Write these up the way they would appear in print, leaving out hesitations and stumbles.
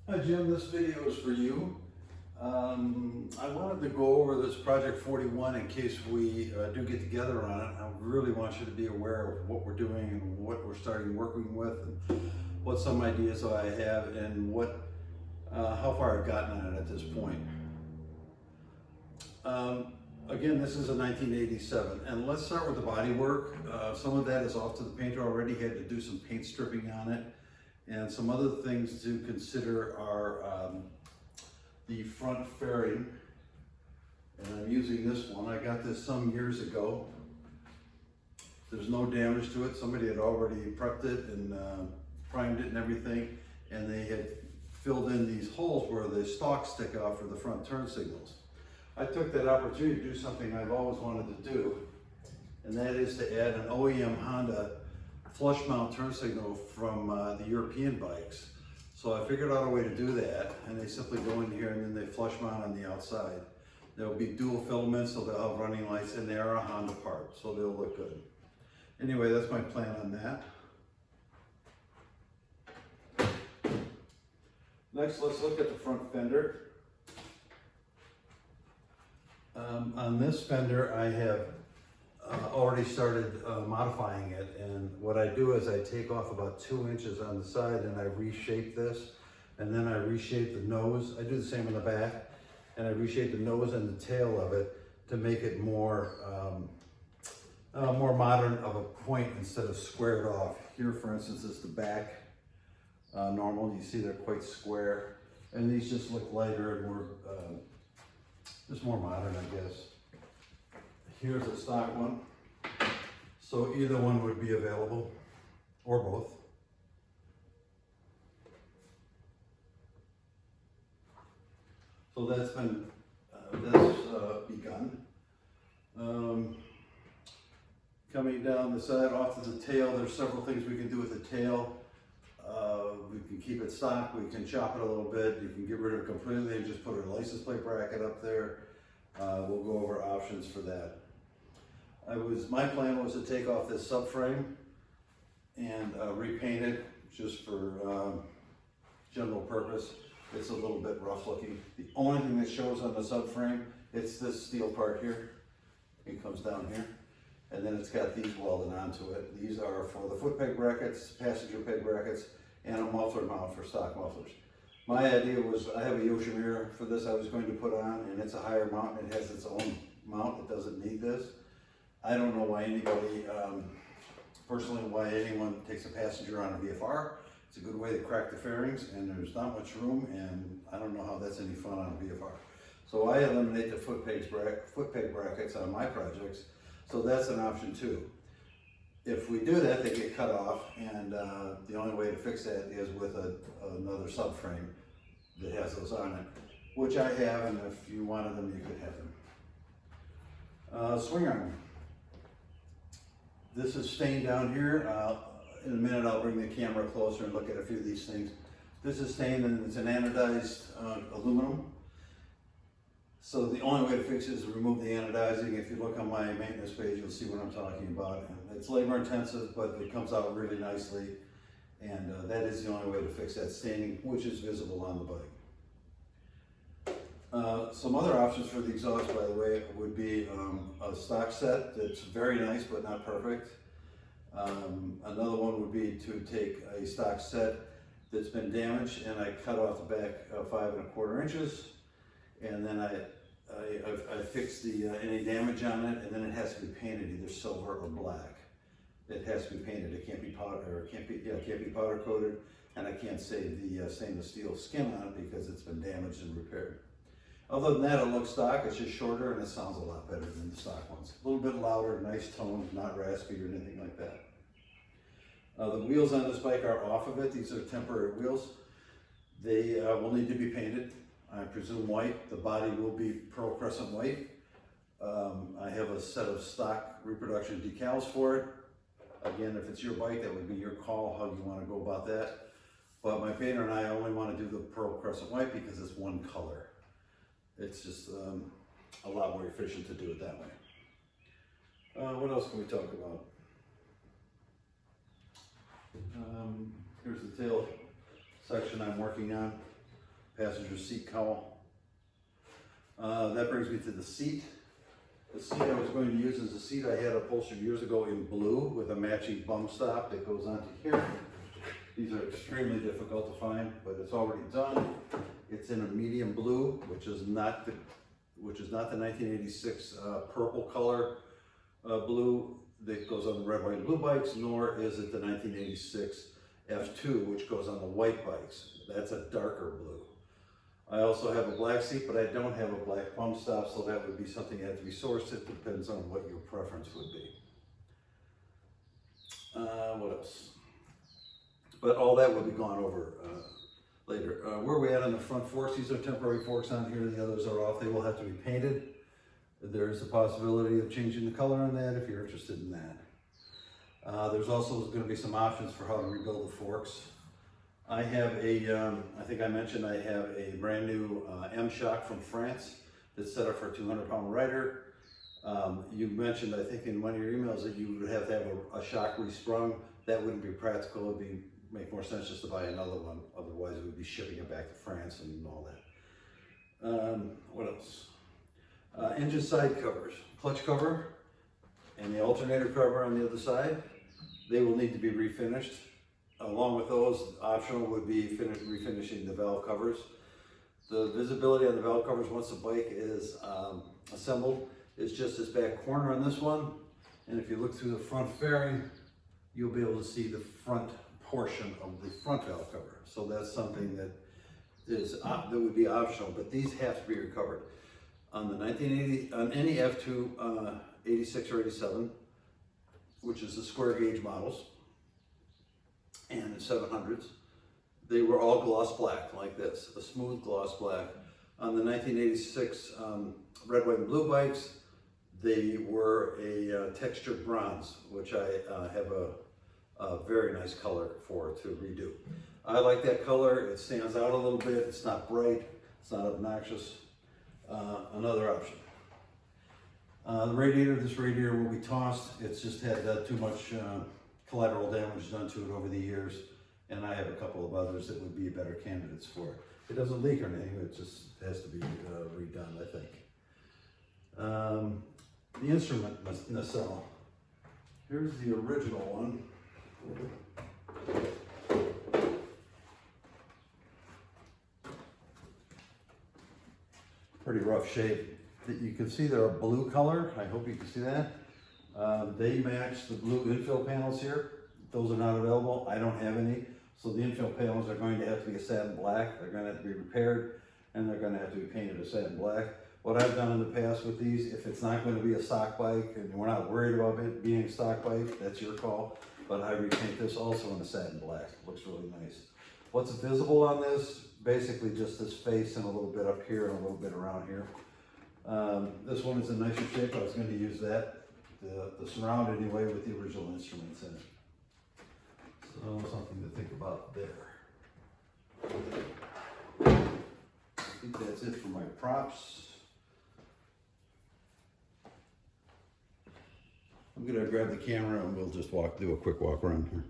Hi Jim, this video is for you. I wanted to go over this Project 41 in case we do get together on it. I really want you to be aware of what we're doing and what we're starting working with and what some ideas I have and how far I've gotten on it at this point. Again, this is a 1987, and let's start with the body work. Some of that is off to the painter already. Had to do some paint stripping on it. And some other things to consider are the front fairing. And I'm using this one. I got this some years ago. There's no damage to it. Somebody had already prepped it and primed it and everything. And they had filled in these holes where the stalks stick out for the front turn signals. I took that opportunity to do something I've always wanted to do, and that is to add an OEM Honda flush mount turn signal from the European bikes. So I figured out a way to do that, and they simply go in here and then they flush mount on the outside. There'll be dual filaments, so they'll have running lights, and they are a Honda part, so they'll look good. Anyway, that's my plan on that. Next, let's look at the front fender. On this fender, I have already started modifying it, and what I do is I take off about 2 inches on the side and I reshape this, and then I reshape the nose. I do the same on the back, and I reshape the nose and the tail of it to make it more modern of a point instead of squared off. Here, for instance, is the back normal. You see they're quite square, and these just look lighter and more just more modern, I guess. Here's a stock one. So either one would be available, or both. So that's been, begun. Coming down the side off to the tail, there's several things we can do with the tail. We can keep it stock, we can chop it a little bit, you can get rid of it completely and just put a license plate bracket up there. We'll go over options for that. My plan was to take off this subframe and repaint it just for general purpose. It's a little bit rough looking. The only thing that shows on the subframe, it's this steel part here. It comes down here. And then it's got these welded onto it. These are for the foot peg brackets, passenger peg brackets, and a muffler mount for stock mufflers. My idea was, I have a Yoshimura for this I was going to put on, and it's a higher mount, and it has its own mount. It doesn't need this. I don't know why anybody, personally, why anyone takes a passenger on a VFR. It's a good way to crack the fairings, and there's not much room, and I don't know how that's any fun on a VFR. So I eliminate the foot peg brackets on my projects, so that's an option too. If we do that, they get cut off, and the only way to fix that is with another subframe that has those on it, which I have, and if you wanted them, you could have them. Swing arm. This is stained down here. In a minute, I'll bring the camera closer and look at a few of these things. This is stained, and it's an anodized aluminum. So the only way to fix it is to remove the anodizing. If you look on my maintenance page, you'll see what I'm talking about. It's labor intensive, but it comes out really nicely. And that is the only way to fix that staining, which is visible on the bike. Some other options for the exhaust, by the way, would be a stock set that's very nice, but not perfect. Another one would be to take a stock set that's been damaged, and I cut off the back 5 1/4 inches. And then I fix any damage on it, and then it has to be painted either silver or black. It has to be painted. It can't be powder, it can't be powder coated, and I can't save the stainless steel skin on it because it's been damaged and repaired. Other than that, it looks stock. It's just shorter, and it sounds a lot better than the stock ones. A little bit louder, nice tone, not raspy or anything like that. The wheels on this bike are off of it. These are temporary wheels. They will need to be painted. I presume white. The body will be pearl crescent white. I have a set of stock reproduction decals for it. Again, if it's your bike, that would be your call how you want to go about that. But my painter and I only want to do the pearl crescent white because it's one color. It's just a lot more efficient to do it that way. What else can we talk about? Here's the tail section I'm working on. passenger seat cowl. That brings me to the seat. The seat I was going to use as a seat I had upholstered years ago in blue with a matching bum stop that goes onto here. These are extremely difficult to find, but it's already done. It's in a medium blue, which is not the 1986 purple color blue that goes on the red, white, and blue bikes, nor is it the 1986 F2, which goes on the white bikes. That's a darker blue. I also have a black seat, but I don't have a black bum stop, so that would be something that had to be sourced. It depends on what your preference would be. What else? But all that will be gone over later. Where are we at on the front forks? These are temporary forks on here. The others are off. They will have to be painted. There's a possibility of changing the color on that if you're interested in that. There's also going to be some options for how to rebuild the forks. I have I think I mentioned I have a brand new M-Shock from France that's set up for a 200-pound rider. You mentioned, I think in one of your emails, that you would have to have a shock resprung. That wouldn't be practical. It would make more sense just to buy another one. Otherwise, we'd be shipping it back to France and all that. What else? Engine side covers, clutch cover, and the alternator cover on the other side. They will need to be refinished. Along with those, optional would be refinishing the valve covers. The visibility on the valve covers once the bike is assembled is just this back corner on this one. And if you look through the front fairing, you'll be able to see the front portion of the front valve cover. So that's something that would be optional, but these have to be recovered. On the 1980, on any F2 86 or 87, which is the square gauge models, and the 700s, they were all gloss black like this, a smooth gloss black. On the 1986 red, white, and blue bikes, they were a textured bronze, which I have a very nice color for to redo. I like that color. It stands out a little bit. It's not bright. It's not obnoxious. Another option. This radiator will be tossed. It's just had too much collateral damage done to it over the years, and I have a couple of others that would be better candidates for it. It doesn't leak or anything, it just has to be redone, I think. The instrument nacelle. Here's the original one. Pretty rough shape. You can see they're a blue color. I hope you can see that. They match the blue infill panels here. Those are not available. I don't have any. So the infill panels are going to have to be a satin black. They're going to have to be repaired, and they're going to have to be painted a satin black. What I've done in the past with these, if it's not going to be a stock bike and we're not worried about it being a stock bike, that's your call. But I repaint this also in a satin black. It looks really nice. What's visible on this? Basically just this face and a little bit up here and a little bit around here. This one is in nicer shape. I was going to use that, the surround anyway, with the original instruments in it. So something to think about there. I think that's it for my props. I'm going to grab the camera and we'll just do a quick walk around here.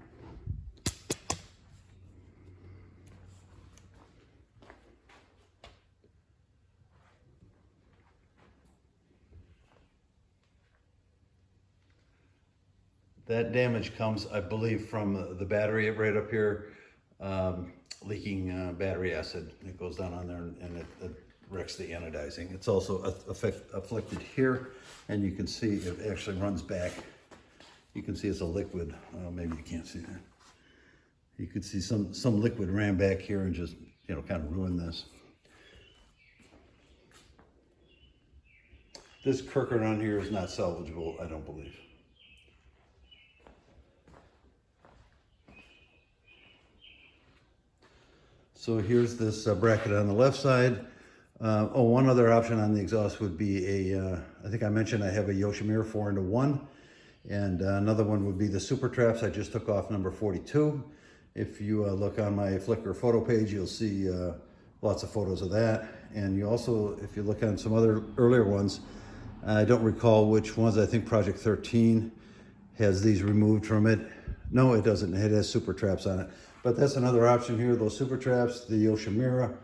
That damage comes, I believe, from the battery right up here, leaking battery acid. It goes down on there and it wrecks the anodizing. It's also afflicted here, and you can see it actually runs back. You can see it's a liquid. Maybe you can't see that. You could see some liquid ran back here and just, kind of ruined this. This Kirkert on here is not salvageable, I don't believe. So here's this bracket on the left side. One other option on the exhaust would be I think I mentioned I have a Yoshimura 4-into-1, and another one would be the Super Traps. I just took off number 42. If you look on my Flickr photo page, you'll see lots of photos of that. And you also, if you look on some other earlier ones, I don't recall which ones. I think Project 13 has these removed from it. No, it doesn't. It has Super Traps on it. But that's another option here, those Super Traps, the Yoshimura.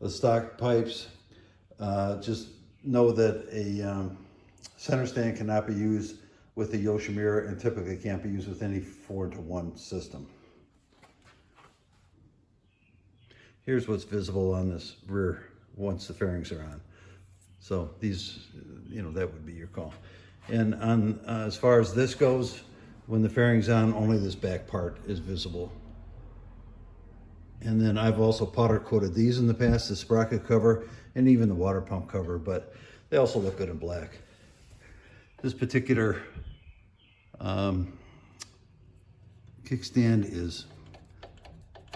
the stock pipes. Just know that a center stand cannot be used with the Yoshimura and typically can't be used with any 4-to-1 system. Here's what's visible on this rear once the fairings are on. So these, that would be your call. And on as far as this goes, when the fairing's on, only this back part is visible. And then I've also powder coated these in the past, the sprocket cover and even the water pump cover, but they also look good in black. This particular kickstand is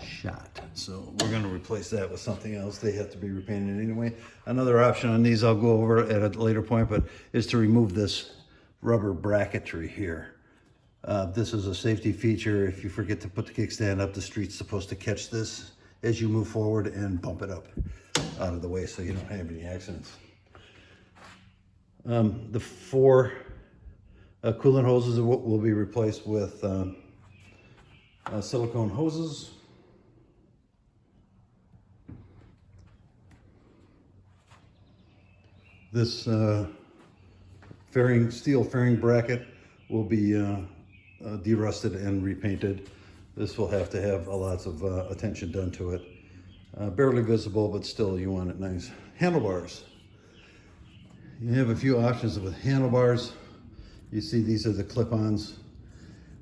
shot, so we're going to replace that with something else. They have to be repainted anyway. Another option on these I'll go over at a later point, but is to remove this rubber bracketry here. This is a safety feature. If you forget to put the kickstand up, the street's supposed to catch this as you move forward and bump it up out of the way so you don't have any accidents. The 4 coolant hoses will be replaced with silicone hoses. This steel fairing bracket will be derusted and repainted. This will have to have lots of attention done to it. Barely visible, but still you want it nice. Handlebars. You have a few options with handlebars. You see these are the clip-ons.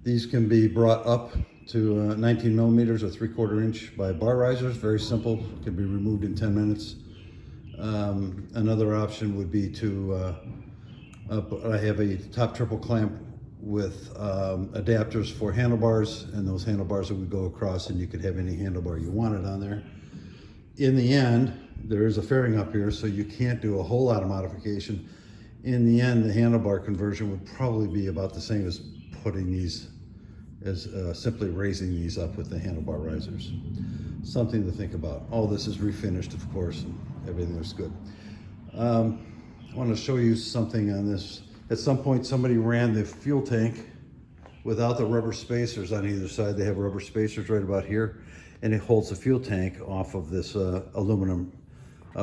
These can be brought up to 19 millimeters or 3/4 inch by bar risers. Very simple, can be removed in 10 minutes. Another option would be to, I have a top triple clamp with adapters for handlebars, and those handlebars would go across and you could have any handlebar you wanted on there. In the end, there is a fairing up here, so you can't do a whole lot of modification. In the end, the handlebar conversion would probably be about the same as putting these, as simply raising these up with the handlebar risers. Something to think about. All this is refinished, of course, and everything looks good. I want to show you something on this. At some point, somebody ran the fuel tank without the rubber spacers on either side. They have rubber spacers right about here, and it holds the fuel tank off of this aluminum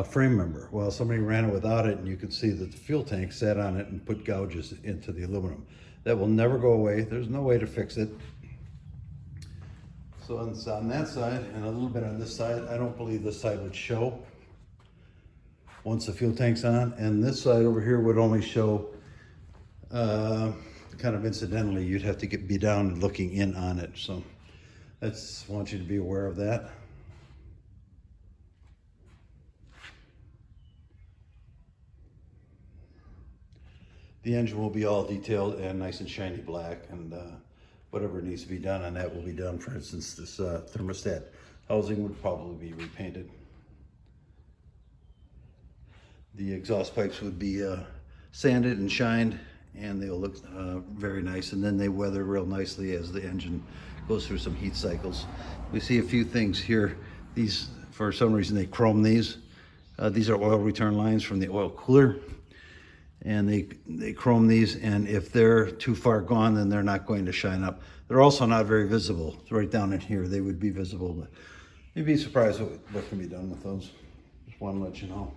frame member. Well, somebody ran it without it, and you can see that the fuel tank sat on it and put gouges into the aluminum. That will never go away. There's no way to fix it. So it's on that side and a little bit on this side. I don't believe this side would show once the fuel tank's on, and this side over here would only show kind of incidentally. You'd have to be down looking in on it. So I want you to be aware of that. The engine will be all detailed and nice and shiny black, and whatever needs to be done on that will be done. For instance, this thermostat housing would probably be repainted. The exhaust pipes would be sanded and shined, and they'll look very nice, and then they weather real nicely as the engine goes through some heat cycles. We see a few things here. These, for some reason, they chrome these. These are oil return lines from the oil cooler, and they chrome these, and if they're too far gone, then they're not going to shine up. They're also not very visible. It's right down in here. They would be visible, but you'd be surprised what can be done with those. Just want to let you know.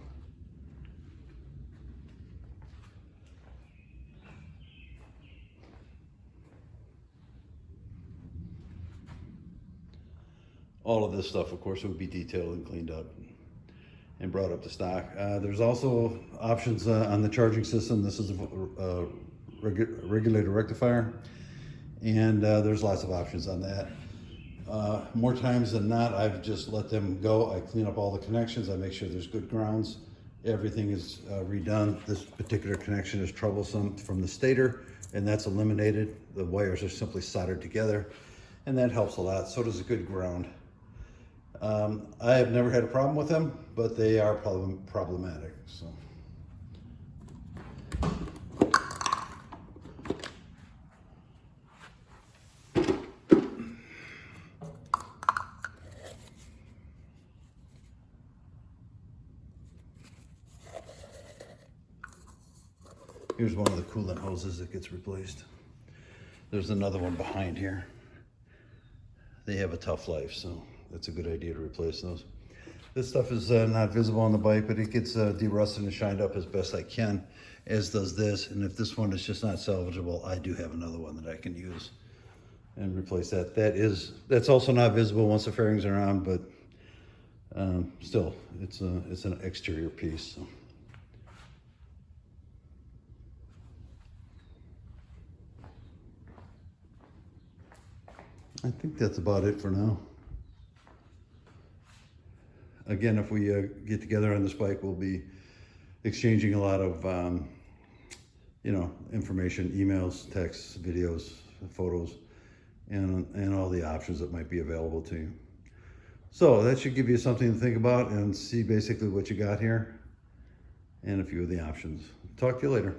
All of this stuff, of course, would be detailed and cleaned up and brought up to stock. There's also options on the charging system. This is a regulator rectifier, and there's lots of options on that. More times than not, I've just let them go. I clean up all the connections. I make sure there's good grounds. Everything is redone. This particular connection is troublesome from the stator, and that's eliminated. The wires are simply soldered together, and that helps a lot. So does a good ground. I have never had a problem with them, but they are problematic. So. Here's one of the coolant hoses that gets replaced. There's another one behind here. They have a tough life, so that's a good idea to replace those. This stuff is not visible on the bike, but it gets de-rusted and shined up as best I can, as does this. And if this one is just not salvageable, I do have another one that I can use and replace that. That's also not visible once the fairings are on, but still, it's an exterior piece. So. I think that's about it for now. Again, if we get together on this bike, we'll be exchanging a lot of, information, emails, texts, videos, photos, and all the options that might be available to you. So that should give you something to think about and see basically what you got here and a few of the options. Talk to you later.